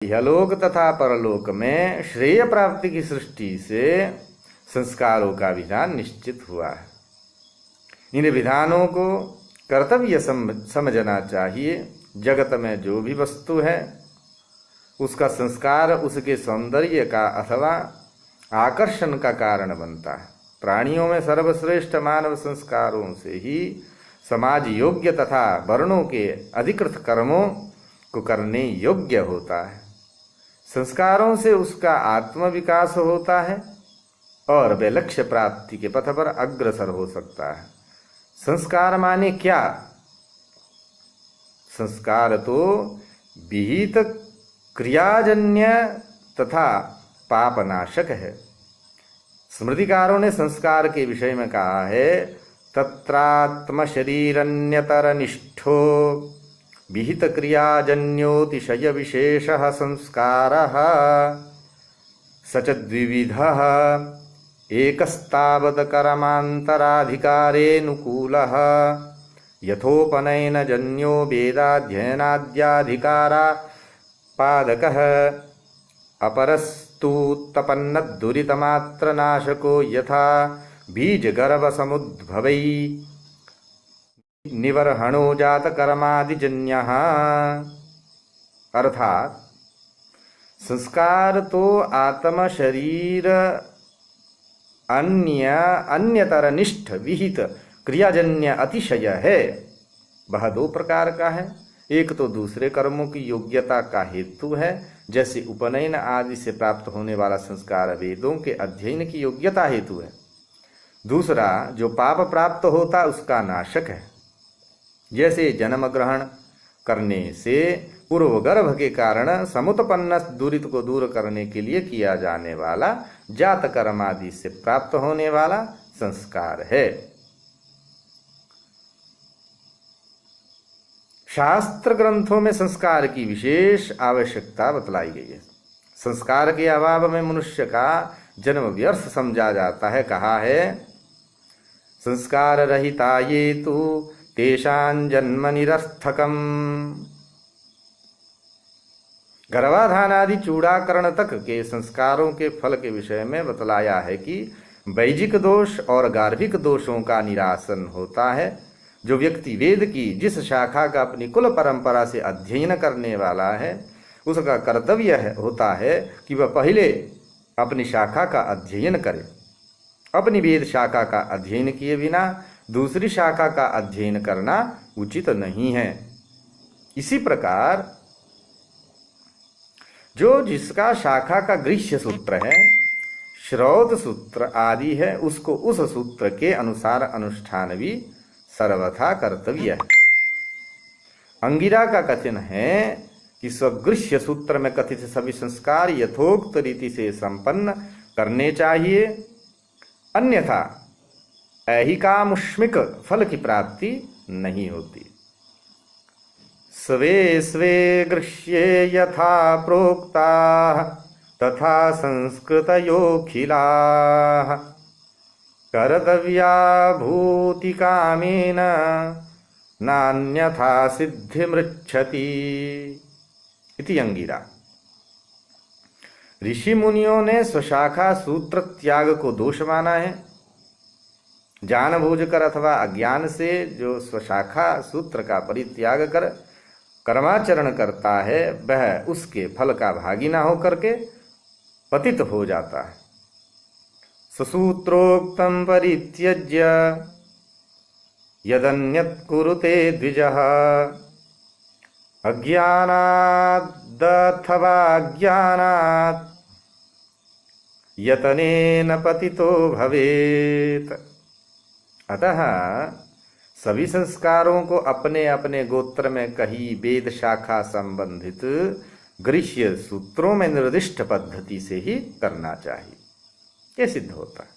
इहलोक तथा परलोक में श्रेय प्राप्ति की सृष्टि से संस्कारों का विधान निश्चित हुआ है। इन विधानों को कर्तव्य समझना चाहिए। जगत में जो भी वस्तु है उसका संस्कार उसके सौंदर्य का अथवा आकर्षण का कारण बनता है। प्राणियों में सर्वश्रेष्ठ मानव संस्कारों से ही समाज योग्य तथा वर्णों के अधिकृत कर्मों को करने योग्य होता है। संस्कारों से उसका आत्मविकास होता है और वे लक्ष्य प्राप्ति के पथ पर अग्रसर हो सकता है। संस्कार माने क्या? संस्कार तो विहित क्रियाजन्य तथा पापनाशक है। स्मृतिकारों ने संस्कार के विषय में कहा है, तत्रात्म शरीरन्यतर निष्ठो विहित क्रियाजन्योतिशय विशेषः संस्कारः सच द्विविधः एकस्तावत् कर्मान्तराधिकारेऽनुकूलः यथोपनयन जन्यो वेदाध्ययनाद्याधिकारा पादकः अपरस्तु तपन्नद्दुरितमात्रनाशको यथा बीजगर्भसमुद्भवै निवर्हणो जातकर्मादिजन्यः। अर्थात संस्कार तो आत्म शरीर अन्यतरनिष्ठ विहित क्रियाजन्य अतिशय है। वह दो प्रकार का है। एक तो दूसरे कर्मों की योग्यता का हेतु है, जैसे उपनयन आदि से प्राप्त होने वाला संस्कार वेदों के अध्ययन की योग्यता हेतु है। दूसरा जो पाप प्राप्त होता उसका नाशक है, जैसे जन्म ग्रहण करने से पूर्व गर्भ के कारण समुत्पन्न दुरित को दूर करने के लिए किया जाने वाला जात कर्म आदि से प्राप्त होने वाला संस्कार है। शास्त्र ग्रंथों में संस्कार की विशेष आवश्यकता बतलाई गई है। संस्कार के अभाव में मनुष्य का जन्म व्यर्थ समझा जाता है। कहा है, संस्कार रहिता ये तु तेषां जन्म निरर्थकम। गर्भाधान आदि चूड़ाकरण तक के संस्कारों के फल के विषय में बतलाया है कि वैजिक दोष और गार्भिक दोषों का निरासन होता है। जो व्यक्ति वेद की जिस शाखा का अपनी कुल परंपरा से अध्ययन करने वाला है उसका कर्तव्य होता है कि वह पहले अपनी शाखा का अध्ययन करे। अपनी वेद शाखा का अध्ययन किए बिना दूसरी शाखा का अध्ययन करना उचित नहीं है। इसी प्रकार जो जिसका शाखा का गृह्य सूत्र है, श्रौत सूत्र आदि है, उसको उस सूत्र के अनुसार अनुष्ठान भी सर्वथा कर्तव्य है। अंगिरा का कथन है कि स्वगृह्य सूत्र में कथित सभी संस्कार यथोक्त रीति से संपन्न करने चाहिए, अन्यथा ऐहिकामुष्मिक फल की प्राप्ति नहीं होती। स्वे स्वे गृह्ये यथा प्रोक्ता तथा संस्कृतयोऽखिलाः कर्तव्या भूति कामेन नान्यथा सिद्धिमृच्छति इति अंगिरा। ऋषि मुनियों ने स्वशाखा सूत्र त्याग को दोष माना है। जानबूझकर अथवा अज्ञान से जो स्वशाखा सूत्र का परित्याग कर कर्माचरण करता है वह उसके फल का भागी ना होकर के पतित हो जाता है। ससूत्रोक्तं परित्यज्य यदन्यत् कुरुते द्विजः अज्ञानादथवा ज्ञानात् यतनेन पतितो भवेत्। अतः सभी संस्कारों को अपने अपने गोत्र में कही वेद शाखा संबंधित गृह्य सूत्रों में निर्दिष्ट पद्धति से ही करना चाहिए। ये सिद्ध होता है।